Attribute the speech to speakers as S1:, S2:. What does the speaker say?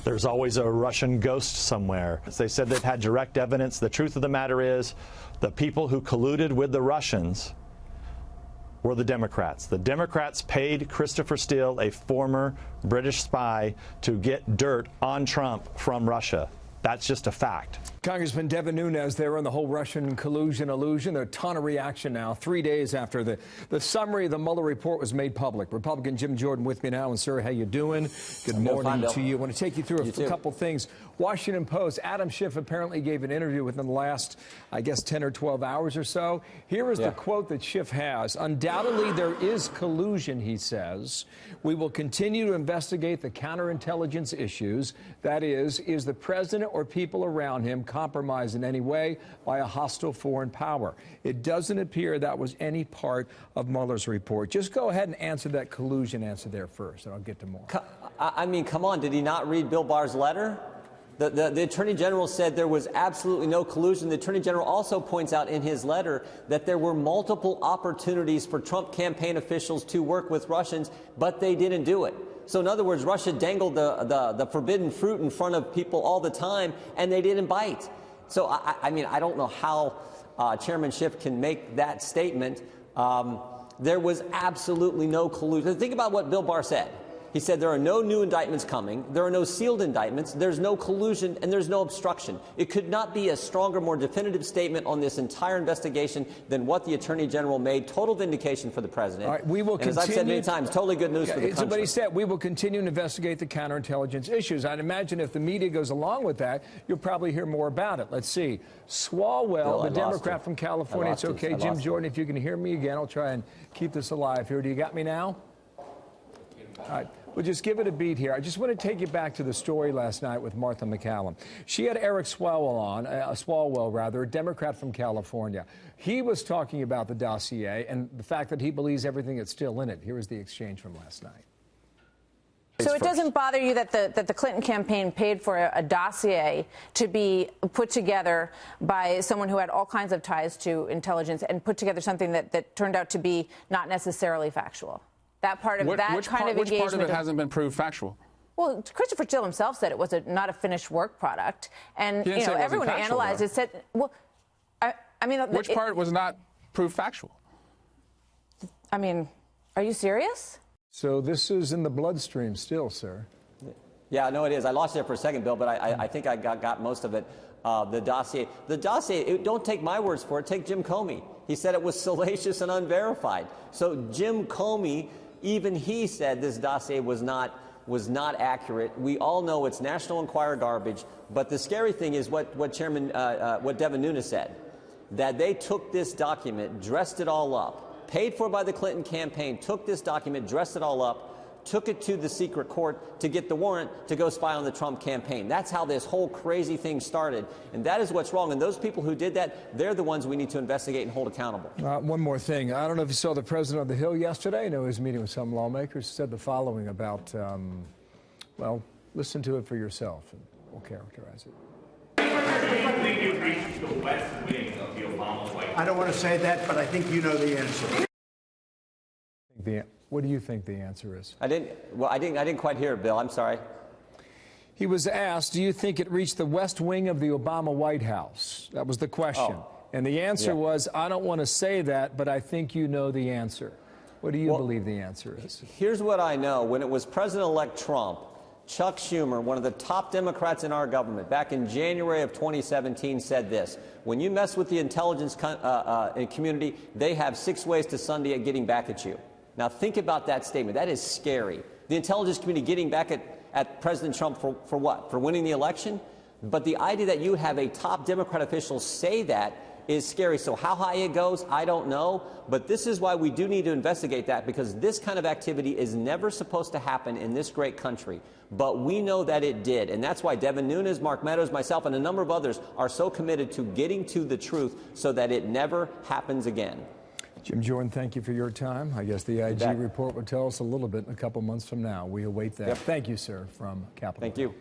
S1: there's always a Russian ghost somewhere. They said they've had direct evidence. The truth of the matter is the people who colluded with the Russians were the Democrats. The Democrats paid Christopher Steele, a former British spy, to get dirt on Trump from Russia. That's just a fact.
S2: Congressman Devin Nunes there on the whole Russian collusion illusion. There's a ton of reaction now, 3 days after the summary of the Mueller report was made public. Republican Jim Jordan with me now. And, sir, how you doing? Good morning to you. I want to take you through a couple things. Washington Post, Adam Schiff apparently gave an interview within the last, I guess, 10 or 12 hours or so. Here is the quote that Schiff has. Undoubtedly, there is collusion, he says. We will continue to investigate the counterintelligence issues. That is the president or people around him compromised in any way by a hostile foreign power? It doesn't appear that was any part of Mueller's report. Just go ahead and answer that collusion answer there first, and I'll get to more.
S3: I mean, come on, did he not read Bill Barr's letter? The Attorney General said there was absolutely no collusion. The Attorney General also points out in his letter that there were multiple opportunities for Trump campaign officials to work with Russians, but they didn't do it. So in other words, Russia dangled the forbidden fruit in front of people all the time, and they didn't bite. So, I mean, I don't know how Chairman Schiff can make that statement. There was absolutely no collusion. Think about what Bill Barr said. He said there are no new indictments coming, there are no sealed indictments, there's no collusion, and there's no obstruction. It could not be a stronger, more definitive statement on this entire investigation than what the Attorney General made. Total vindication for the president.
S2: All right, we will continue.
S3: As I've said many times, totally good news for the country.
S2: But he said we will continue to investigate the counterintelligence issues. I'd imagine if the media goes along with that, you'll probably hear more about it. Let's see. Swalwell, the Democrat from California. It's okay, Jim Jordan, if you can hear me again, I'll try and keep this alive here. Do you got me now? All right. Well, just give it a beat here. I just want to take you back to the story last night with Martha McCallum. She had Eric Swalwell, a Democrat from California. He was talking about the dossier and the fact that he believes everything that's still in it. Here is the exchange from last night.
S4: So it doesn't bother you that the Clinton campaign paid for a dossier to be put together by someone who had all kinds of ties to intelligence and put together something that turned out to be not necessarily factual? That part of
S5: which part of it hasn't been proved factual?
S4: Well, Christopher Steele himself said it was not a finished work product, and everyone who analyzed it said, "Well, I mean,
S5: which part was not proved factual?"
S4: I mean, are you serious?
S2: So this is in the bloodstream still, sir.
S3: Yeah, no, it is. I lost it for a second, Bill, but I think I got most of it. The dossier. Don't take my words for it. Take Jim Comey. He said it was salacious and unverified. So Jim Comey. Even he said this dossier was not accurate. We all know it's National Enquirer garbage. But the scary thing is what Devin Nunes said, that they took this document, dressed it all up, paid for by the Clinton campaign, took this document, dressed it all up, took it to the secret court to get the warrant to go spy on the Trump campaign. That's how this whole crazy thing started. And that is what's wrong. And those people who did that, they're the ones we need to investigate and hold accountable.
S2: One more thing. I don't know if you saw the president of the Hill yesterday. I know he was meeting with some lawmakers. He said the following about, well, listen to it for yourself, and we'll characterize it.
S6: Do you think you've reached the West Wing of the Obama White House? I don't want to say that, but I think you know the answer.
S2: What do you think the answer is?
S3: I didn't quite hear it, Bill. I'm sorry.
S2: He was asked, do you think it reached the West Wing of the Obama White House? That was the question. Oh. And the answer was, I don't want to say that, but I think you know the answer. What do you believe the answer is?
S3: Here's what I know. When it was President-elect Trump, Chuck Schumer, one of the top Democrats in our government, back in January of 2017, said this: when you mess with the intelligence community, they have 6 ways to Sunday at getting back at you. Now, think about that statement. That is scary. The intelligence community getting back at President Trump for what? For winning the election? But the idea that you have a top Democrat official say that is scary. So how high it goes, I don't know. But this is why we do need to investigate that, because this kind of activity is never supposed to happen in this great country. But we know that it did. And that's why Devin Nunes, Mark Meadows, myself, and a number of others are so committed to getting to the truth so that it never happens again.
S2: Jim Jordan, thank you for your time. I guess the IG report will tell us a little bit in a couple months from now. We await that. Yep. Thank you, sir, from Capitol.
S3: Thank you.